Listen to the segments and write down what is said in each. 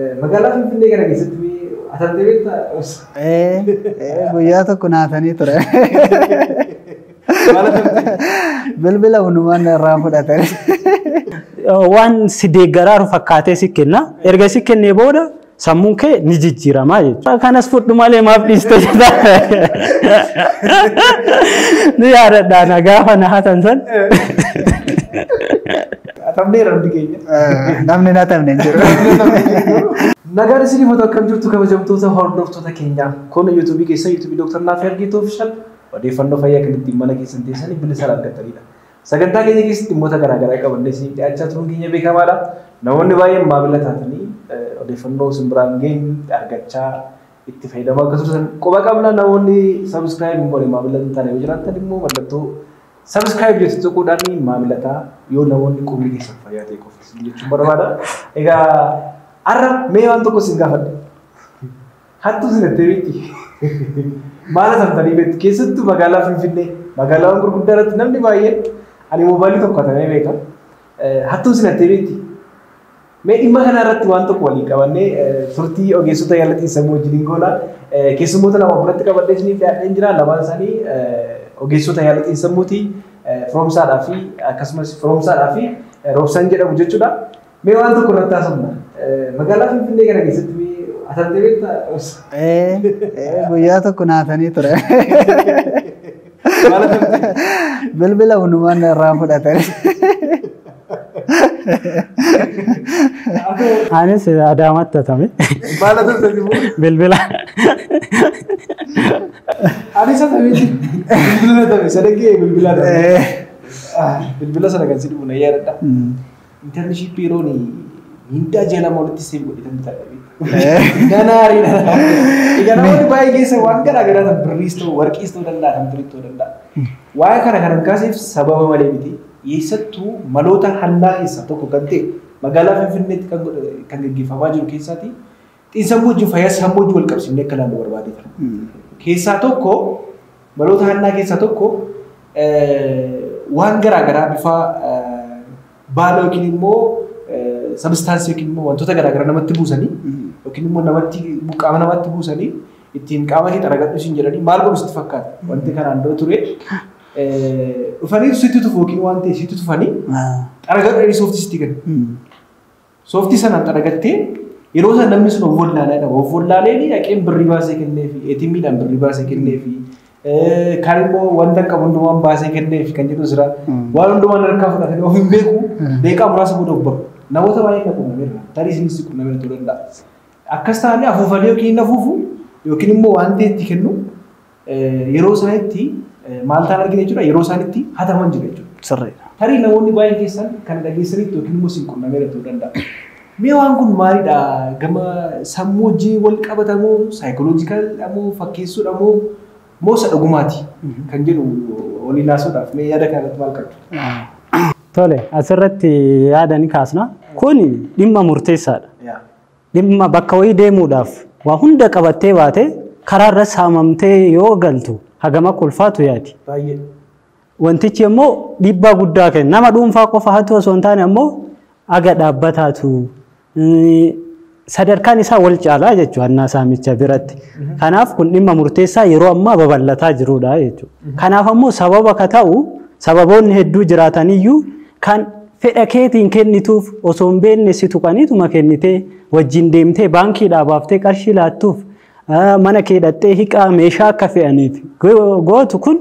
Magaalaa Finfinnee kana keessatti asirratti beektaa? Guyyaa tokko naatanii ture. Bilbila hundumaan irraa fudhatanii. Waan si deeggaraaru fakkaatee si kenna. Erga si kennee booda sammuun kee ni jijjiiramaa jechuudha. Kanas fudhu malee maaf dhiiste jedha. Ni yaadadhaan gaafa na hatan san. Atamnee rabbi keenya. Namni na atamne jiru. Nagaan isinii foto akkam jirtu kabajamtoota hordoftoota keenya. Kun YouTube keessa YouTube Dr. Naafi Argituu Official odeeffannoo fayyaa kan ittiin mana keessan teessanii bilisa argattanidha. Sagantaa keenya keessatti dhimmoota garaa garaa qabannee isin dhiyaachaa turuun keenya beekamaadha. Namoonni baay'een maamila taatanii odeeffannoo isin biraan geenyu argachaa itti fayyadamaa akka turtan quba qabna. Namoonni subscribe hin goone maamila hin taane yoo jiraattan immoo mallattoo subscribe jettu tuquudhaan maamila ta'a yoo namoonni qubni keessan fayyaa ta'e qofa jechuun barbaada. Egaa arra mee waan tokko sin gaafadhe. Hattuu sinattee beekti. Maal asamtanii beektu keessattuu magaalaa Finfinnee magaalaawwan gurguddaa irratti namni baay'een ani moobaayilii tokko hatamee beeka. Hattuu sinattee beekti. Mee dhimma kana irratti waan tokko waliin qabannee turtii ogeessota yaalatiin sammuu wajjin goona. Keessummoota lama biratti qabadhee isiniif dhiyaadheen jira. Lamaan isaanii ogeessota yaalatiin sammuutii firoomsaadhaa fi akkasumas firoomsaadhaa fi roobsaan jedhamu jechuudha. Mee waan tokko irratti haasofna. Magaalaa Finfinnee kana keessatti asirratti beektaa? Guyyaa tokko naatanii ture. Maal atamte? Bilbila hundumaan irraa fudhatanii. Anis Adaamatti hatame. Maal atamte? Bilbila. Anis hatame. Bilbila hatame. Sadaqee bilbila hatame. Bilbila sana kan si dhufu na yaadadha. Intarneeshipii yeroon mindaa jeelama walitti seef godhatan bitadha. Ganaariidha. Egaa namoonni baay'ee keessa waan garaa garaa kan birriis ta'u warqiis ta'uu danda'a kan birii ta'uu danda'a. Waa'ee kana kan kaaseef sababa malee miti. Eessattuu maloota hallaa keessaa tokko kan ta'e magaalaa Finfinneetti kan gaggeeffamaa jiru keessaati xiinsammuu wajjin fayyaa sammuu wajjin wal qabsiifnee akka ilaallu barbaadeera. Keessaa tokko maloota hallaa keessaa tokko waan garaa garaa bifa baala yookiin immoo substaansii yookiin immoo wantoota garaa garaa namatti buusanii yookiin immoo namatti qaama namatti buusanii ittiin qaama kee xaragadhu isin jedhanii maal godhu sitti fakkaata wanti kanaan dura ture dhufanii sitti tufu yookiin waan ta'e sitti tufanii xaragadhu sooftii sitti kennu. Sooftii sanaan xaragattee yeroo sana namni sun of wallaalee of wallaalee dhaqeen birrii baasee kenneefi eetimmiidhaan birrii baasee kenneefi kan immoo wanta qabu hundumaan baasee kenneefi kan jedhu jira waan hundumaan harkaa fudhatanii of hin beeku beekaa muraasa booda of baru. Namoota baay'ee quunnameera. Tarii isinis quunnameera ta'uu danda'a. Akkas taanee afuufanii yookiin hin afuufu yookiin immoo waan ta'e itti kennu yeroo isaanitti maal ta'an argina jechuudha. Yeroo isaanitti hataman jiru jechuudha. Sirriidha. Tarii namoonni baay'een keessan kan dhageessanitti yookiin immoo isin quunnameera ta'uu danda'a. Mee waan kun maalidha? Gama sammuu wajjin wal qabatamoo saayikoloojikaalamoo fakkeessuudhamoo moo isa dhugumaati kan jedhu waliin haasuudhaaf mee yaada kanatti maal qabdu? Tole asirratti yaada ni kaasna. Kun dhimma murteessaadha. Dhimma bakka wayii deemuudhaaf waa hunda qabattee baate karaarra saamamtee yoo galtu hagama ulfaatu yaadi. Baay'ee. Wantichi immoo dhiibbaa guddaa kenna. Nama dhuunfaa qofa hattuu osoo hin taane immoo aga dhaabbataatu sadarkaan isaa wal caalaa jechuudha hannaa saamicha biratti. Kanaaf kun dhimma murteessaa yeroo ammaa babal'ataa jirudha jechuudha. Kanaaf ammoo sababa ka ta'u sababoonni hedduu jiraataniyyuu kan fedha keetiin kennituuf osoo hin beekne si tuqaniituma kennitee wajjin deemtee baankiidhaa baaftee qarshii laattuuf mana kee dhattee hiqaa meeshaa akka fe'aniif gootu kun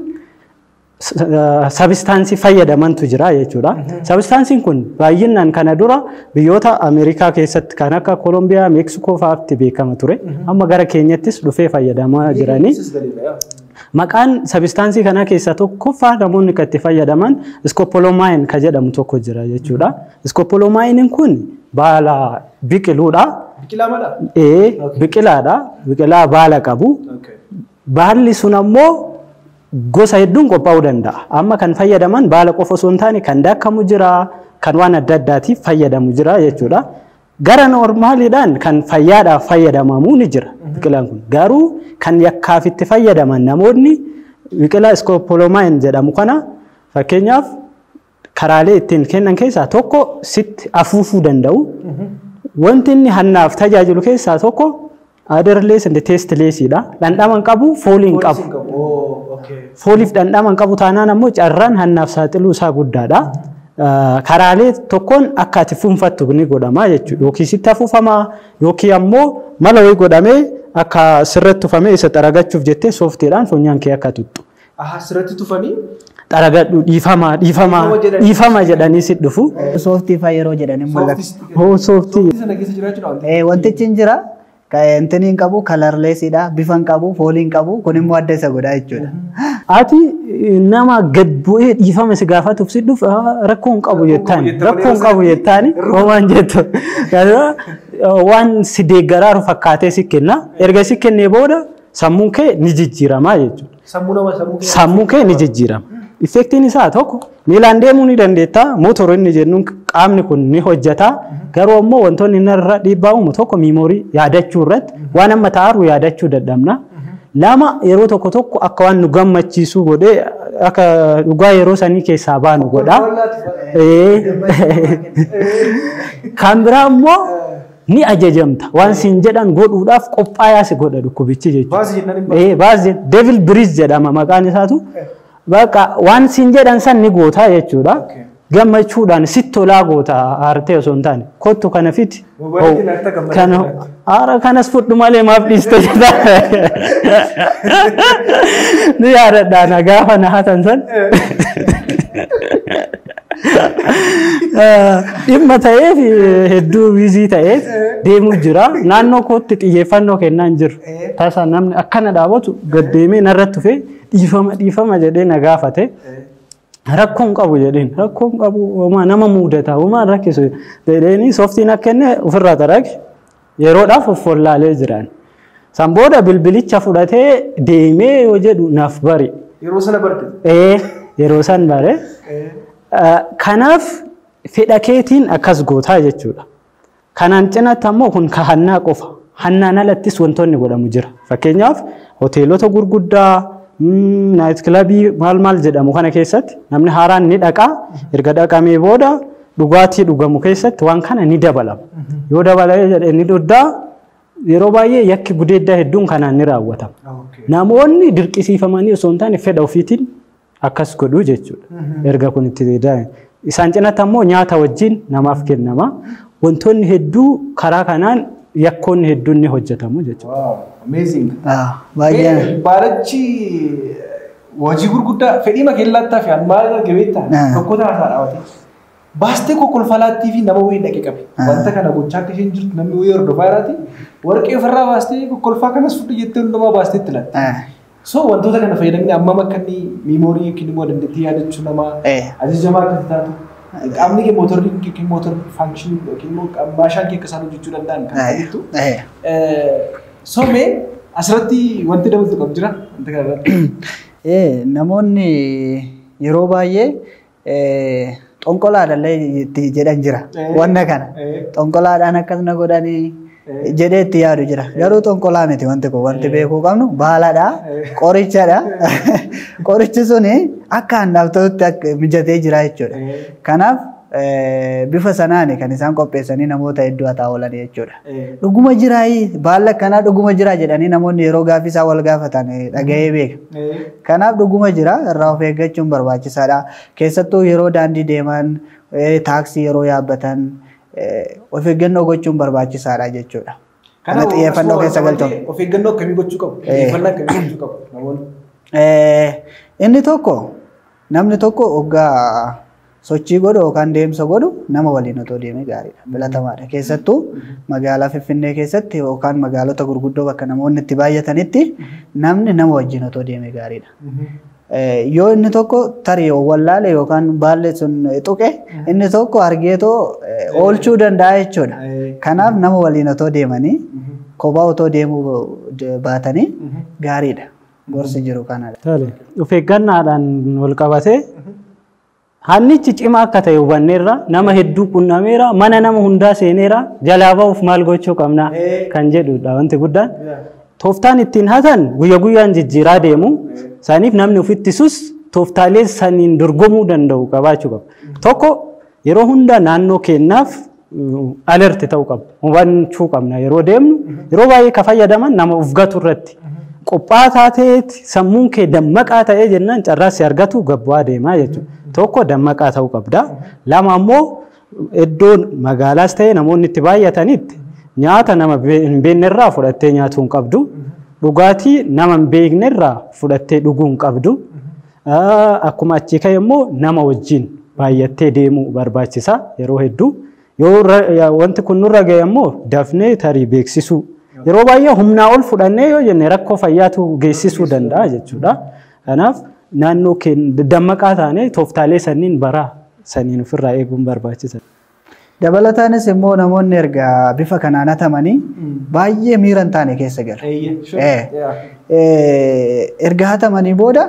sabistaansii fayyadamantu jira jechuudha. Sabstaansiin kun baay'inaan kana dura biyyoota Ameerikaa keessatti kan akka Kolombiyaa, Meeksikoo fa'aatti beekama ture. Amma gara keenyattis dhufee fayyadamaa jiranii. Maqaan sabstaansii kana keessaa tokkoffaa namoonni kan itti fayyadaman iskoopolomaayin kan jedhamu tokko jira jechuudha. Iskoopolomaayin kun baala biqiluudha. Biqilaa mala? Biqilaadha. Biqilaa baala qabu. Baalli sun ammoo gosa hedduun qophaa'uu danda'a. Amma kan fayyadaman baala qofa osoo hin taane kan daakamu jira, kan waan adda addaatiif fayyadamu jira jechuudha. Gara normaaliidhaan kan fayyaadhaaf fayyadamamu ni jira biqilaan kun. Garuu kan yakkaaf itti fayyadaman namoonni biqilaa iskoopolomaayin jedhamu kana fakkeenyaaf karaalee ittiin kennan keessaa tokko sitti afuufuu danda'u. wanti inni hannaaf tajaajilu keessaa tokko aderlees and testleesidha. Dhandhama hin qabu, foolii hin qabu. Fooliif dhandhama hin qabu taanaan ammoo carraan hannaaf saaxiluu isaa guddaadha. Karaalee tokkoon akka ati fuunfattu ni godhama jechuudha. Yookiin sitti afuufamaa yookiin ammoo mala wayii godhamee akka sirratti tufamee isa xaragachuuf jettee sooftiidhaan funyaan kee akka tuttu. Sirratti tufanii? Xaragadhu dhiifama jedhanii si dhufu. Sooftii faa yeroo jedhanii mul'atu. Sooftii. Wantichi hin jira. Intini hin qabu, kalarleesidha, bifa hin qabu, foolii hin qabu, kun immoo adda isa godha jechuudha. Ati nama gad bu'ee dhiifama si gaafatuuf si dhufu rakkoo hin qabu jettaani homaan jettu. Waan si deeggaraaru fakkaatee si kenna. Erga si kennee booda sammuun kee ni jijjiirama jechuudha. Sammuu kee ni jijjiirama. Effektiin isaa tokko miilaan deemuu ni dandeetta. Motora inni jennuun qaamni kun ni hojjeta. Garuu ammoo wantoonni irra dhiibbaa uumu tokko miimoorii yaadachuu irratti waan amma ta'aru yaadachuu dadhabna. Lama yeroo tokko akka waan nu gammachiisu godhee akka dhugaa yeroo sanii keessaa baanu godha. Kan biraa ammoo ni ajajamta. Waan siin jedhan godhuudhaaf qophaayaa si godha dhukkubichi jechuudha. Baasii devil bridge jedhama maqaan isaatu. Bakka waan siin jedhan san ni goota jechuudha. Gammachuudhaan sitti tolaa goota aartee osoo hin taane kottu kana fiti. Kanas fudhu malee maaf dhiiste jedha. Ni yaadadhaan gaafa na hatan san. Dhimma ta'eef hedduu wiizii ta'eef deemuu jira. Naannoo kootti xiyyeeffannoo kennaa hin jiru. Tasa namni akkana dhaabatu gad deemee narratti dhufee dhiifama jedhee na gaafate. Rakkoon qabu jedheen rakkoon qabu nama mudata uumaan rakkisu jedheeni sooftiin akka inni ofirraa xarage yeroodhaaf offollaalee jiran. San booda bilbilicha fudhatee deemee yoo jedhu naaf bari. Yeroo sana barte? Yeroo san bare. Kanaaf fedha keetiin akkas gootaa jechuudha. Kanaan cinatti ammoo kun hannaa qofa. Hannaan alattis wantoonni godhamu jira. Fakkeenyaaf hoteelota gurguddaa naayit kilabii maal jedhamu kana keessatti namni haaraan ni dhaqa. Erga dhaqamee booda dhugaatii dhugamu keessatti waan kana ni dabalama. Yoo dabalee jedhee ni doddaa yeroo baay'ee yakki gudeeddaa hedduun kanaan ni raawwatama. Namoonni dirqisiifamanii osoo hin taane fedha ofiitiin akkas godhuu jechuudha. Erga kun itti deedaa'e. Isaan cinatti ammoo nyaata wajjin namaaf kennama. Wantoonni hedduu karaa kanaan yakkoonni hedduun ni hojjetamu jechuudha. Amazing. Baay'ee. Baarachi hojii gurguddaa fedhii makeellaattaa fi maal gabeettaa tokko taasaa dhaawate. Baastee kokkolfalaattii fi nama wayii dhaqee qabe. Wanta kana gochaa akka isheen jirtu namni wayii hordofaa jiraati. Warqee ofirraa baastee kokkolfaa kanas fudhu jettee hundumaa baastee itti laatti. So wantoota kana fayyadamni ammam akka inni miimoorii yookiin immoo dandeettii yaadachuu namaa ajajamaa akka taatu qaamni kee mootorri yookiin mootor faankishinii yookiin immoo maashaan kee akka isaan hojjechuu danda'an kan ta'etu. So mee asirratti wanti dabaltu qabu jira wanta kanarratti. Namoonni yeroo baay'ee xonqolaadhallee itti jedhan jira. Wanna kana xonqolaadhaan akkasuma godhanii jedhee itti yaadu jira. Garuu xonqolaa miti wanti kun wanti beekuu qabnu baaladha, qorichadha. Qorichi suni akka hannaaf ta'utti mijatee jira jechuudha. Kanaaf bifa sanaan kan isaan qopheessanii namoota hedduu hataa oolan jechuudha. Dhuguma jiraayi baala kanaa dhuguma jira jedhanii namoonni yeroo gaaffii isaa wal gaafatan dhaga'ee beeka. Kanaaf dhuguma jira irraa of eeggachuun barbaachisaadha. Keessattuu yeroo daandii deeman taaksii yeroo yaabbatan of eeggannoo gochuun barbaachisaadha jechuudha. Kana xiyyeeffannoo keessa galchuun. Of eeggannoo akkamii gochuu qabu? Xiyyeeffannoo akkamii gochuu qabu namoonni? Inni tokko namni tokko hoggaa sochii godhu yookaan deemsa godhu nama waliin otoo deemee gaariidha. Filatamaadha. Keessattuu magaalaa Finfinnee keessatti yookaan magaalota gurguddoo bakka namoonni itti baay'atanitti namni nama wajjin otoo deemee gaariidha. Yoo inni tokko tarii wallaale yookaan baalli sun tuqe inni tokko argeetoo oolchuu danda'a jechuudha. Kanaaf nama waliin otoo deemanii kophaa otoo deemuu baatanii gaariidha. Gorsi jiru kanadha. Of eeggannaadhaan wal qabatee hannichi cimaa akka ta'e hubanneerra nama hedduu qunnameera mana nama hundaa seeneera jalaa ba'uuf maal gochuu qabna kan jedhudha wanti guddaan. Tooftaan ittiin hatan guyya guyyaan jijjiiraa deemu saniif namni ofittisus tooftaalee saniin dorgomuu danda'u qabaachuu qaba. Tokko yeroo hunda naannoo kennaaf alerti ta'uu qabu. Hubachuu qabna yeroo deemnu yeroo baay'ee ka fayyadaman nama ufgatu irratti. Qophaa taateeti sammuun kee dammaqaa ta'ee jennaan carraassi argatu gabbaa deemaa jechuudha. Tokko dammaqaa ta'uu qabda. Lama ammoo iddoon magaalaas ta'ee namoonni itti baay'atanitti nyaata nama hin beeknerraa fudhattee nyaatuu hin qabdu. Dhugaatii nama hin beeknerraa fudhattee dhuguu hin qabdu. Akkuma achii ka'e immoo nama wajjin baay'attee deemuu barbaachisa yeroo hedduu. Yoo wanti kun nurra ga'e immoo dafnee tarii beeksisuu. Yeroo baay'ee humnaa ol fudhannee yoo jenne rakkoo fayyaatu geessisuu danda'a jechuudha. Kanaaf naannoo keenya dammaqaa taanee tooftaalee sanniin baraa saniin ofirraa eeguun barbaachisaadha. Dabalataanis immoo namoonni erga bifa kanaan hatamanii baay'ee miira hin taane keessa galu. Erga hatamanii booda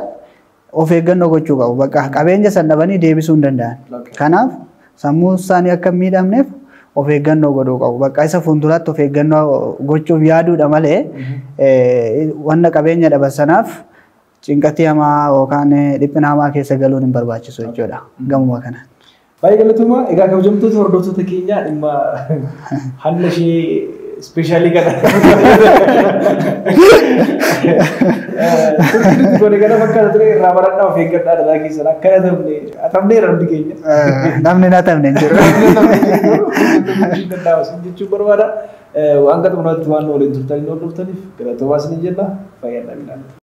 of eeggannoo gochuu qabu. Bakka qabeenya san dhabanii deebisuu hin danda'an. Kanaaf sammuun isaanii akka hin miidhamneef of eeggannoo godhuu qabu. Bakka isa fuulduraatti of eeggannoo gochuuf yaaduudha malee wanna qabeenya dhaban sanaaf cinqatii hamaa yookaan dhiphina hamaa keessa galuun hin barbaachisu jechuudha. Gamuma kanaan. Baay'ee galatuma. Egaa kabajamtoota hordoftoota keenyaa dhimma hanna ishee ispeeshaalii kana. Turtii godhe kana fakkaata ture irraa baradhaa of eeggadhaa dhalaa keessan akkana hatamnee rabbi keenya. Namni na hatamne hin jiru. Jechuun barbaada. Waan gatumaatti waan waliin turtanii hordoftaniif galatoomaa isin jenna. Fayyadamina.